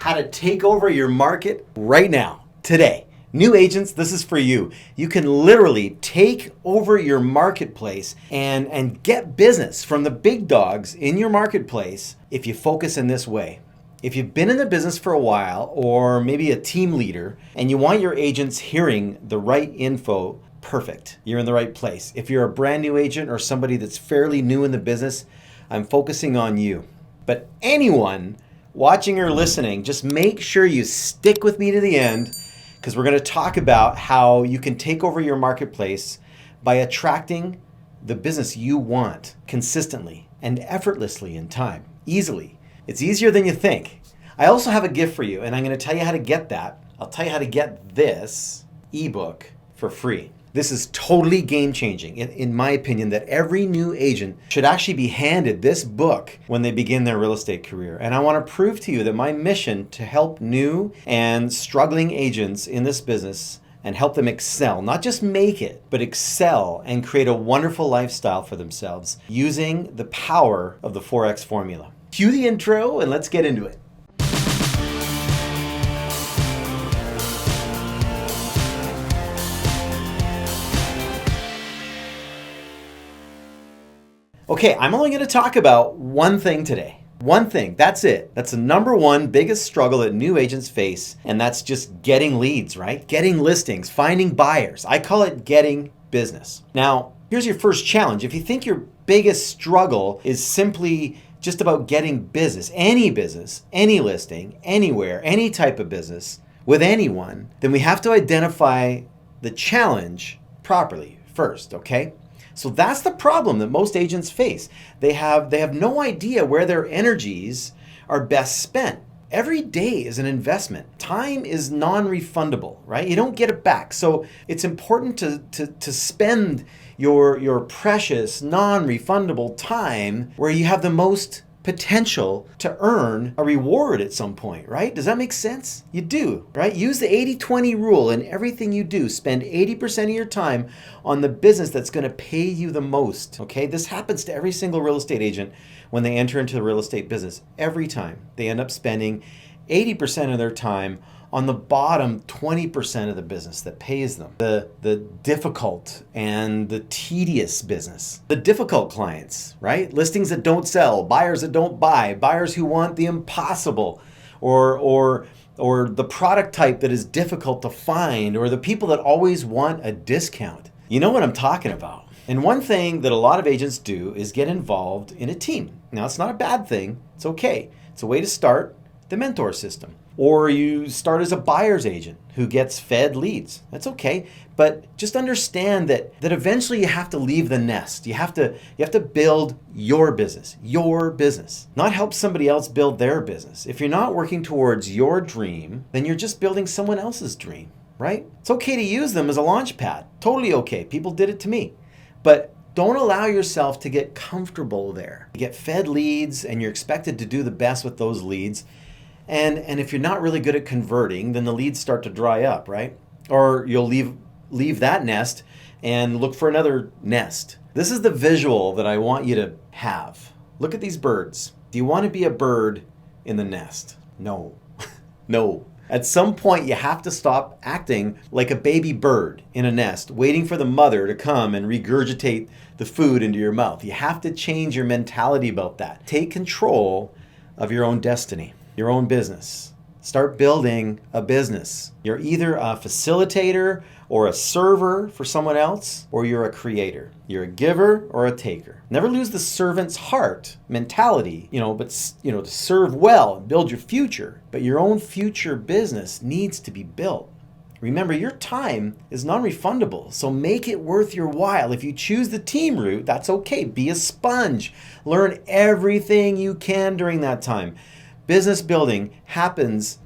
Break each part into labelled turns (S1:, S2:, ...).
S1: how to take over your market right now, today. New agents, this is for you. You can literally take over your marketplace and get business from the big dogs in your marketplace if you focus in this way. If you've been in the business for a while, or maybe a team leader, and you want your agents hearing the right info, perfect. You're in the right place. If you're a brand new agent or somebody that's fairly new in the business, I'm focusing on you. But anyone watching or listening, just make sure you stick with me to the end, because we're going to talk about how you can take over your marketplace by attracting the business you want consistently and effortlessly in time, easily. It's easier than you think. I also have a gift for you, and I'm going to tell you how to get that. I'll tell you how to get this ebook for free. This is totally game-changing, in my opinion, that every new agent should actually be handed this book when they begin their real estate career. And I want to prove to you that my mission to help new and struggling agents in this business and help them excel, not just make it, but excel and create a wonderful lifestyle for themselves using the power of the 4X formula. Cue the intro and let's get into it. Okay, I'm only going to talk about one thing today. One thing, that's it. That's the number one biggest struggle that new agents face, and that's just getting leads, right? Getting listings, finding buyers. I call it getting business. Now, here's your first challenge. If you think your biggest struggle is simply just about getting business, any listing, anywhere, any type of business, with anyone, then we have to identify the challenge properly first, okay? So that's the problem that most agents face. They have no idea where their energies are best spent. Every day is an investment. Time is non-refundable, right? You don't get it back. So it's important to spend your precious non-refundable time where you have the most potential to earn a reward at some point, right? Does that make sense? You do, right? Use the 80-20 rule in everything you do. Spend 80% of your time on the business that's going to pay you the most, okay? This happens to every single real estate agent when they enter into the real estate business. Every time they end up spending 80% of their time on the bottom 20% of the business that pays them. The difficult and the tedious business. The difficult clients, right? Listings that don't sell, buyers that don't buy, buyers who want the impossible, or the product type that is difficult to find, or the people that always want a discount. You know what I'm talking about. And one thing that a lot of agents do is get involved in a team. Now, it's not a bad thing. It's okay. It's a way to start the mentor system. Or you start as a buyer's agent who gets fed leads. That's okay. But just understand that eventually you have to leave the nest. You have to build your business, not help somebody else build their business. If you're not working towards your dream, then you're just building someone else's dream, right? It's okay to use them as a launch pad. Totally okay. People did it to me. But don't allow yourself to get comfortable there. You get fed leads and you're expected to do the best with those leads. And if you're not really good at converting, then the leads start to dry up, right? Or you'll leave that nest and look for another nest. This is the visual that I want you to have. Look at these birds. Do you want to be a bird in the nest? No. No. At some point, you have to stop acting like a baby bird in a nest, waiting for the mother to come and regurgitate the food into your mouth. You have to change your mentality about that. Take control of your own destiny. Your own business. Start building a business. You're either a facilitator or a server for someone else, or you're a creator. You're a giver or a taker. Never lose the servant's heart mentality, but to serve well and build your future. But your own future business needs to be built. Remember, your time is non-refundable, so make it worth your while. If you choose the team route, that's okay. Be a sponge. Learn everything you can during that time. Business building happens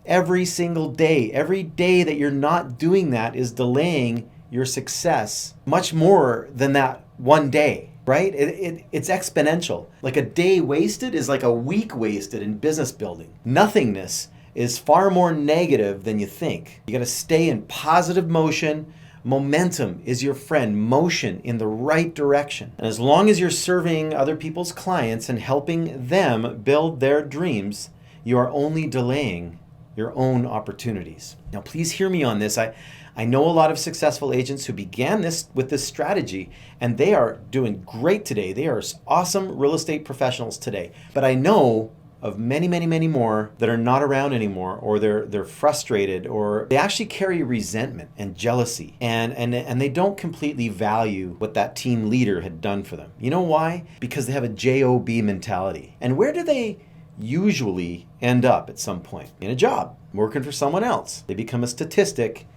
S1: every single day. Every day that you're not doing that is delaying your success much more than that one day, right? It's exponential. Like a day wasted is like a week wasted in business building. Nothingness is far more negative than you think. You got to stay in positive motion. Momentum is your friend, motion in the right direction. And as long as you're serving other people's clients and helping them build their dreams, you are only delaying your own opportunities. Now, please hear me on this. I know a lot of successful agents who began this with this strategy, and they are doing great today. They are awesome real estate professionals today. But I know of many, many, many more that are not around anymore, or they're frustrated, or they actually carry resentment and jealousy, and they don't completely value what that team leader had done for them. You know why? Because they have a job mentality. And where do they usually end up at some point? In a job, working for someone else. They become a statistic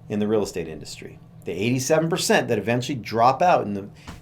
S1: in the real estate industry. The 87% that eventually drop out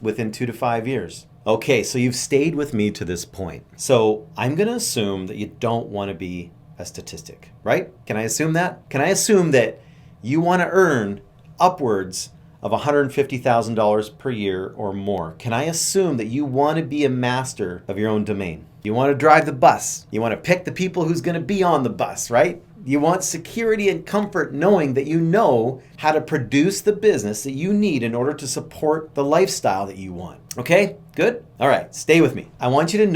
S1: within 2 to 5 years. Okay, so you've stayed with me to this point. So I'm going to assume that you don't want to be a statistic, right? Can I assume that? Can I assume that you want to earn upwards of $150,000 per year or more? Can I assume that you want to be a master of your own domain? You want to drive the bus. You want to pick the people who's going to be on the bus, right? You want security and comfort knowing that you know how to produce the business that you need in order to support the lifestyle that you want. Okay, good? All right, stay with me. I want you to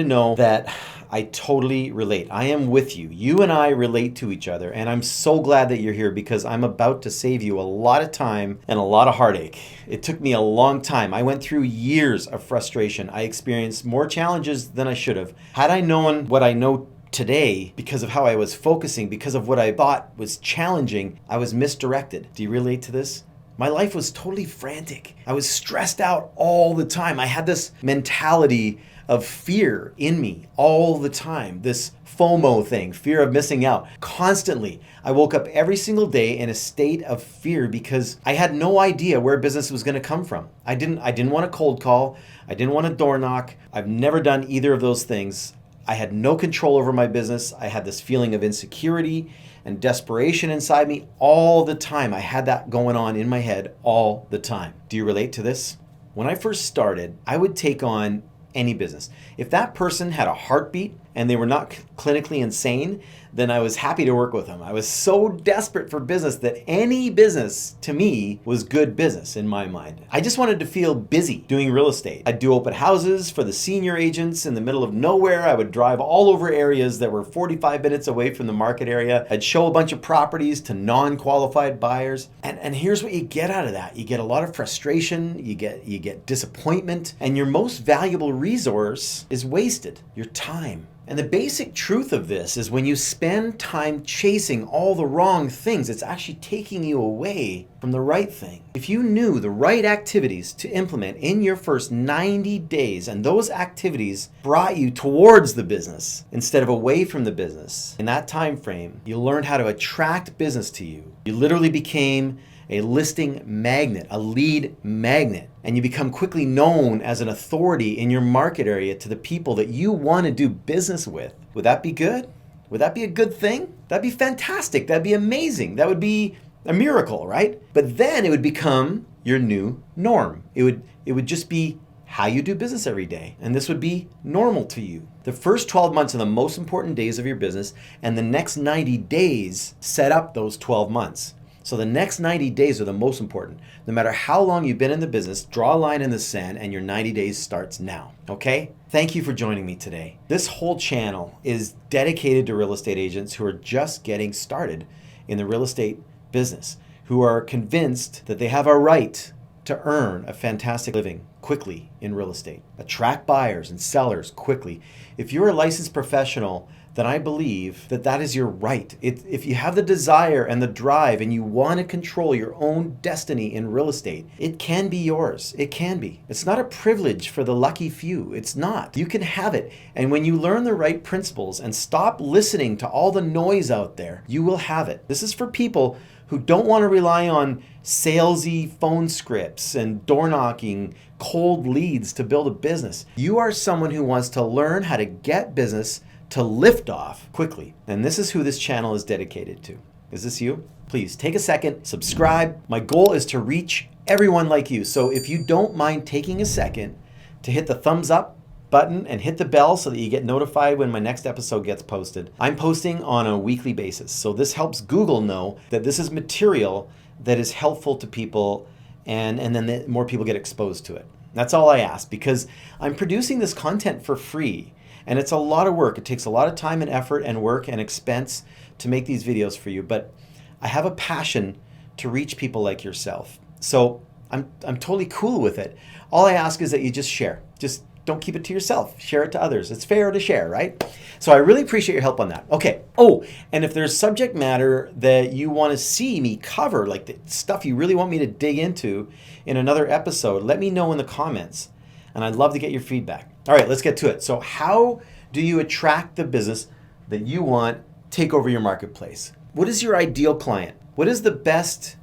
S1: know that I totally relate. I am with you. You and I relate to each other, and I'm so glad that you're here because I'm about to save you a lot of time and a lot of heartache. It took me a long time. I went through years of frustration. I experienced more challenges than I should have. Had I known what I know today, because of how I was focusing, because of what I thought was challenging, I was misdirected. Do you relate to this? My life was totally frantic. I was stressed out all the time. I had this mentality of fear in me all the time, this FOMO thing, fear of missing out. Constantly, I woke up every single day in a state of fear because I had no idea where business was going to come from. I didn't want to cold call. I didn't want to door knock. I've never done either of those things. I had no control over my business. I had this feeling of insecurity and desperation inside me all the time. I had that going on in my head all the time. Do you relate to this? When I first started, I would take on any business. If that person had a heartbeat and they were not clinically insane, then I was happy to work with them. I was so desperate for business that any business to me was good business in my mind. I just wanted to feel busy doing real estate. I'd do open houses for the senior agents in the middle of nowhere. I would drive all over areas that were 45 minutes away from the market area. I'd show a bunch of properties to non-qualified buyers. And here's what you get out of that. You get a lot of frustration, you get disappointment, and your most valuable resource is wasted, your time. And the basic truth of this is when you spend time chasing all the wrong things, it's actually taking you away from the right thing. If you knew the right activities to implement in your first 90 days, and those activities brought you towards the business instead of away from the business, in that time frame, you learned how to attract business to you. You literally became a listing magnet, a lead magnet, and you become quickly known as an authority in your market area to the people that you want to do business with. Would that be good? Would that be a good thing? That'd be fantastic. That'd be amazing. That would be a miracle, right? But then it would become your new norm. It would just be how you do business every day. And this would be normal to you. The first 12 months are the most important days of your business, and the next 90 days set up those 12 months. So the next 90 days are the most important. No matter how long you've been in the business, draw a line in the sand and your 90 days starts now, okay? Thank you for joining me today. This whole channel is dedicated to real estate agents who are just getting started in the real estate business, who are convinced that they have a right to earn a fantastic living quickly in real estate, attract buyers and sellers quickly. If you're a licensed professional, then I believe that that is your right. If you have the desire and the drive and you want to control your own destiny in real estate, it can be yours. It can be. It's not a privilege for the lucky few. It's not. You can have it. And when you learn the right principles and stop listening to all the noise out there, you will have it. This is for people who don't want to rely on salesy phone scripts and door knocking, cold leads to build a business. You are someone who wants to learn how to get business to lift off quickly. And this is who this channel is dedicated to. Is this you? Please take a second, subscribe. My goal is to reach everyone like you. So if you don't mind taking a second to hit the thumbs up button and hit the bell so that you get notified when my next episode gets posted. I'm posting on a weekly basis. So this helps Google know that this is material that is helpful to people, and then more people get exposed to it. That's all I ask, because I'm producing this content for free. And it's a lot of work. It takes a lot of time and effort and work and expense to make these videos for you. But I have a passion to reach people like yourself. So I'm totally cool with it. All I ask is that you just share. Just don't keep it to yourself. Share it to others. It's fair to share, right? So I really appreciate your help on that. Okay. Oh, and if there's subject matter that you want to see me cover, like the stuff you really want me to dig into in another episode, let me know in the comments. And I'd love to get your feedback. All right, let's get to it. So how do you attract the business that you want take over your marketplace? What is your ideal client? What is the best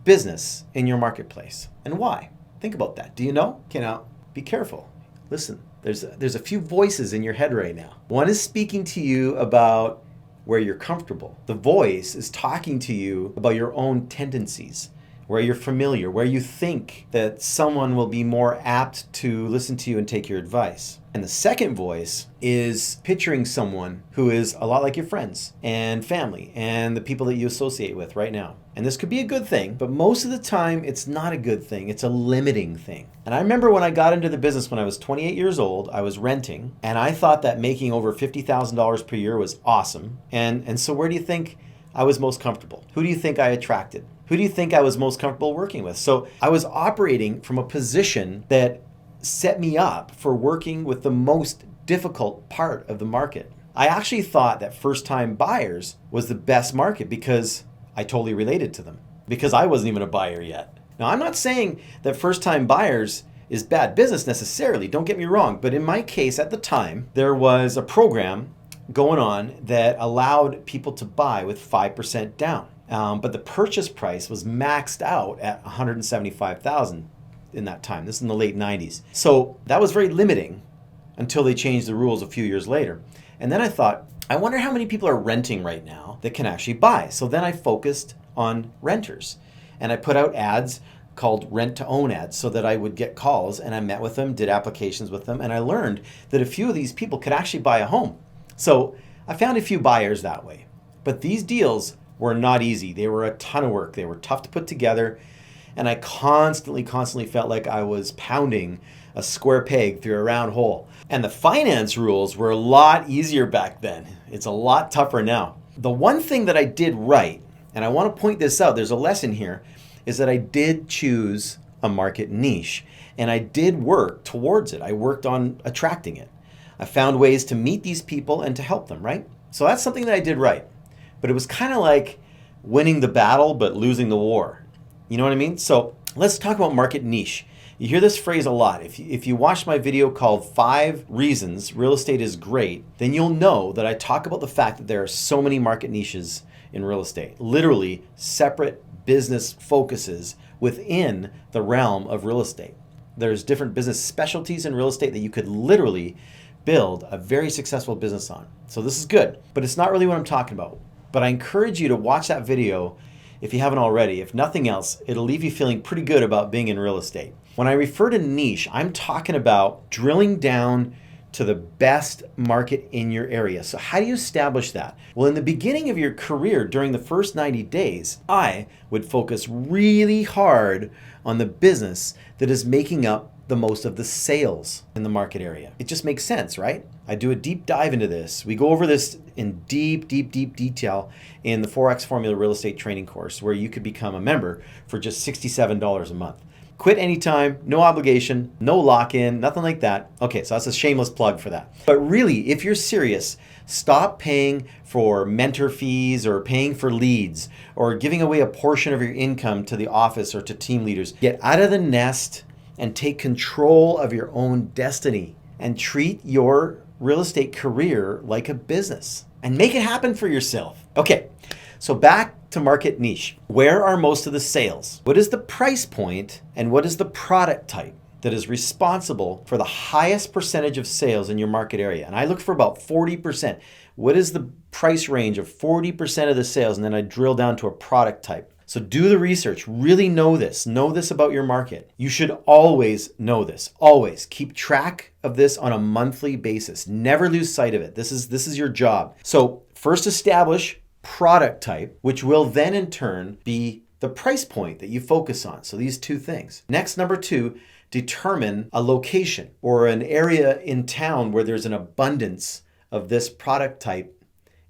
S1: business in your marketplace and why? Think about that. Do you know? Okay, now be careful. Listen, there's a few voices in your head right now. One is speaking to you about where you're comfortable. The voice is talking to you about your own tendencies, where you're familiar, where you think that someone will be more apt to listen to you and take your advice. And the second voice is picturing someone who is a lot like your friends and family and the people that you associate with right now. And this could be a good thing, but most of the time it's not a good thing. It's a limiting thing. And I remember when I got into the business when I was 28 years old, I was renting, and I thought that making over $50,000 per year was awesome. And so where do you think I was most comfortable? Who do you think I attracted? Who do you think I was most comfortable working with? So I was operating from a position that set me up for working with the most difficult part of the market. I actually thought that first-time buyers was the best market because I totally related to them, because I wasn't even a buyer yet. Now, I'm not saying that first-time buyers is bad business necessarily, don't get me wrong, but in my case at the time, there was a program going on that allowed people to buy with 5% down. But the purchase price was maxed out at $175,000 in that time. This is in the late 90s. So that was very limiting until they changed the rules a few years later. And then I thought, I wonder how many people are renting right now that can actually buy. So then I focused on renters, and I put out ads called rent to own ads so that I would get calls, and I met with them, did applications with them, and I learned that a few of these people could actually buy a home. So I found a few buyers that way. But these deals were not easy. They were a ton of work. They were tough to put together. And I constantly felt like I was pounding a square peg through a round hole. And the finance rules were a lot easier back then. It's a lot tougher now. The one thing that I did right, and I want to point this out, there's a lesson here, is that I did choose a market niche. And I did work towards it. I worked on attracting it. I found ways to meet these people and to help them, right? So that's something that I did right. But it was kind of like winning the battle but losing the war. You know what I mean? So let's talk about market niche. You hear this phrase a lot. If you watch my video called 5 Reasons Real Estate is Great, then you'll know that I talk about the fact that there are so many market niches in real estate. Literally separate business focuses within the realm of real estate. There's different business specialties in real estate that you could literally build a very successful business on. So this is good, but it's not really what I'm talking about. But I encourage you to watch that video if you haven't already. If nothing else, it'll leave you feeling pretty good about being in real estate. When I refer to niche, I'm talking about drilling down to the best market in your area. So how do you establish that? Well, in the beginning of your career, during the first 90 days, I would focus really hard on the business that is making up the most of the sales in the market area. It just makes sense, right? I do a deep dive into this. We go over this in deep detail in the 4X Formula Real Estate Training course, where you could become a member for just $67 a month. Quit anytime, no obligation, no lock-in, nothing like that. Okay, so that's a shameless plug for that. But really, if you're serious, stop paying for mentor fees or paying for leads or giving away a portion of your income to the office or to team leaders. Get out of the nest and take control of your own destiny and treat your real estate career like a business and make it happen for yourself. Okay, so back to market niche. Where are most of the sales? What is the price point and what is the product type that is responsible for the highest percentage of sales in your market area? And I look for about 40%. What is the price range of 40% of the sales? And then I drill down to a product type. So do the research, really know this about your market. You should always know this, always. Keep track of this on a monthly basis. Never lose sight of it. This is your job. So first establish product type, which will then in turn be the price point that you focus on. So these two things. Next, number 2, determine a location or an area in town where there's an abundance of this product type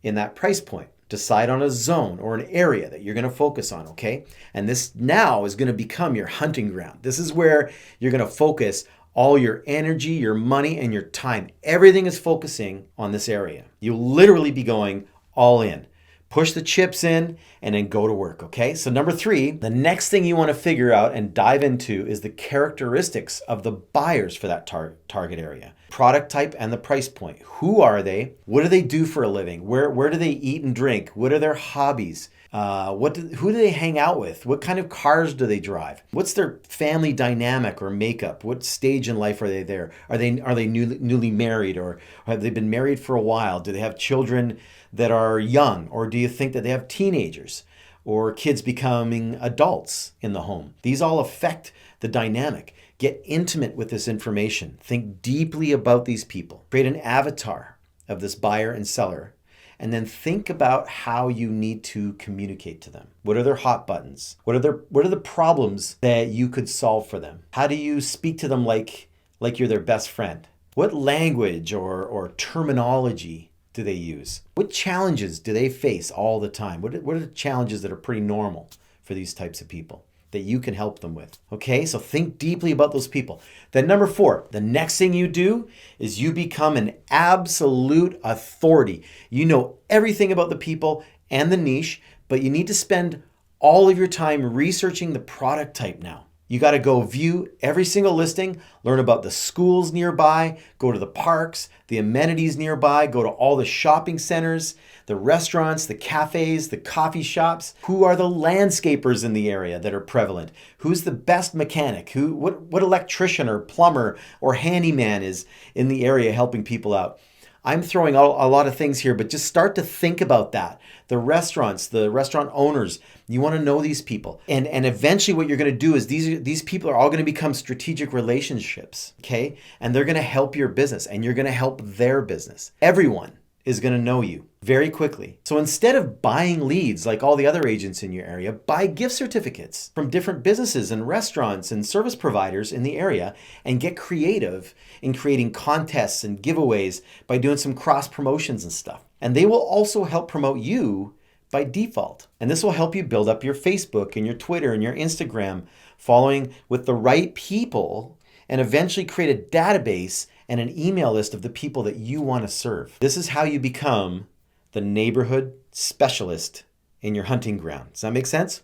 S1: in that price point. Decide on a zone or an area that you're going to focus on, okay? And this now is going to become your hunting ground. This is where you're going to focus all your energy, your money, and your time. Everything is focusing on this area. You'll literally be going all in. Push the chips in and then go to work, okay? So number 3, the next thing you want to figure out and dive into is the characteristics of the buyers for that target area. Product type and the price point. Who are they? What do they do for a living? Where do they eat and drink? What are their hobbies? Who do they hang out with? What kind of cars do they drive? What's their family dynamic or makeup? What stage in life are they there? Are they newly married, or have they been married for a while? Do they have children that are young, or do you think that they have teenagers or kids becoming adults in the home? These all affect the dynamic. Get intimate with this information. Think deeply about these people. Create an avatar of this buyer and seller, and then think about how you need to communicate to them. What are their hot buttons? What are the problems that you could solve for them? How do you speak to them like you're their best friend? What language or terminology do they use? What challenges do they face all the time? What are the challenges that are pretty normal for these types of people that you can help them with? Okay, so think deeply about those people. Then number 4, the next thing you do is you become an absolute authority. You know everything about the people and the niche, but you need to spend all of your time researching the product type now. You got to go view every single listing, learn about the schools nearby, go to the parks, the amenities nearby, go to all the shopping centers, the restaurants, the cafes, the coffee shops. Who are the landscapers in the area that are prevalent? Who's the best mechanic? What electrician or plumber or handyman is in the area helping people out? I'm throwing out a lot of things here, but just start to think about that. The restaurants, the restaurant owners, you want to know these people. And eventually what you're going to do is these people are all going to become strategic relationships, okay? And they're going to help your business, and you're going to help their business. Everyone is going to know you very quickly. So instead of buying leads like all the other agents in your area, buy gift certificates from different businesses and restaurants and service providers in the area, and get creative in creating contests and giveaways by doing some cross promotions and stuff. And they will also help promote you by default. And this will help you build up your Facebook and your Twitter and your Instagram following with the right people, and eventually create a database and an email list of the people that you want to serve. This is how you become the neighborhood specialist in your hunting ground. Does that make sense?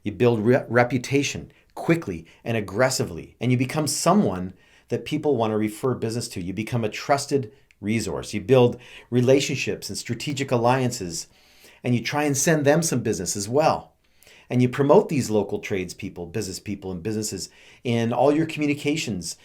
S1: You build reputation quickly and aggressively, and you become someone that people want to refer business to. You become a trusted resource. You build relationships and strategic alliances, and you try and send them some business as well. And you promote these local tradespeople, business people, and businesses in all your communications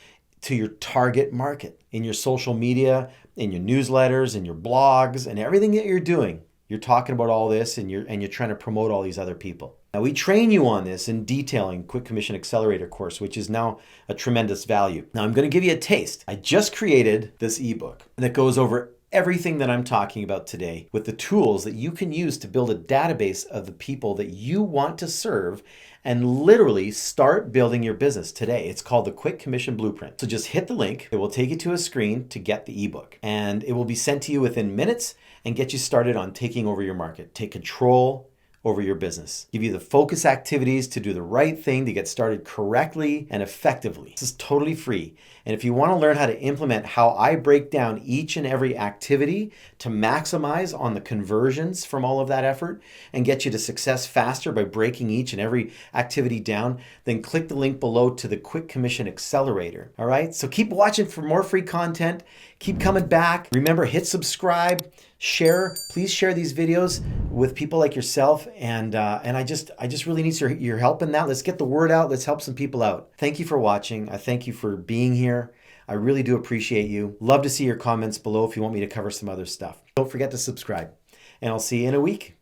S1: to your target market, in your social media, in your newsletters, in your blogs, and everything that you're doing. You're talking about all this, and you're trying to promote all these other people. Now, we train you on this in detailing Quick Commission Accelerator course, which is now a tremendous value. Now, I'm going to give you a taste. I just created this ebook that goes over everything that I'm talking about today with the tools that you can use to build a database of the people that you want to serve and literally start building your business today. It's called the Quick Commission Blueprint. So just hit the link. It will take you to a screen to get the ebook, and it will be sent to you within minutes and get you started on taking over your market. Take control over your business. Give you the focus activities to do the right thing to get started correctly and effectively. This is totally free. And if you want to learn how to implement how I break down each and every activity to maximize on the conversions from all of that effort and get you to success faster by breaking each and every activity down, then click the link below to the Quick Commission Accelerator. All right? So keep watching for more free content. Keep coming back. Remember, hit subscribe, share. Please share these videos with people like yourself. And I just really need your help in that. Let's get the word out. Let's help some people out. Thank you for watching. I thank you for being here. I really do appreciate you. Love to see your comments below if you want me to cover some other stuff. Don't forget to subscribe, and I'll see you in a week.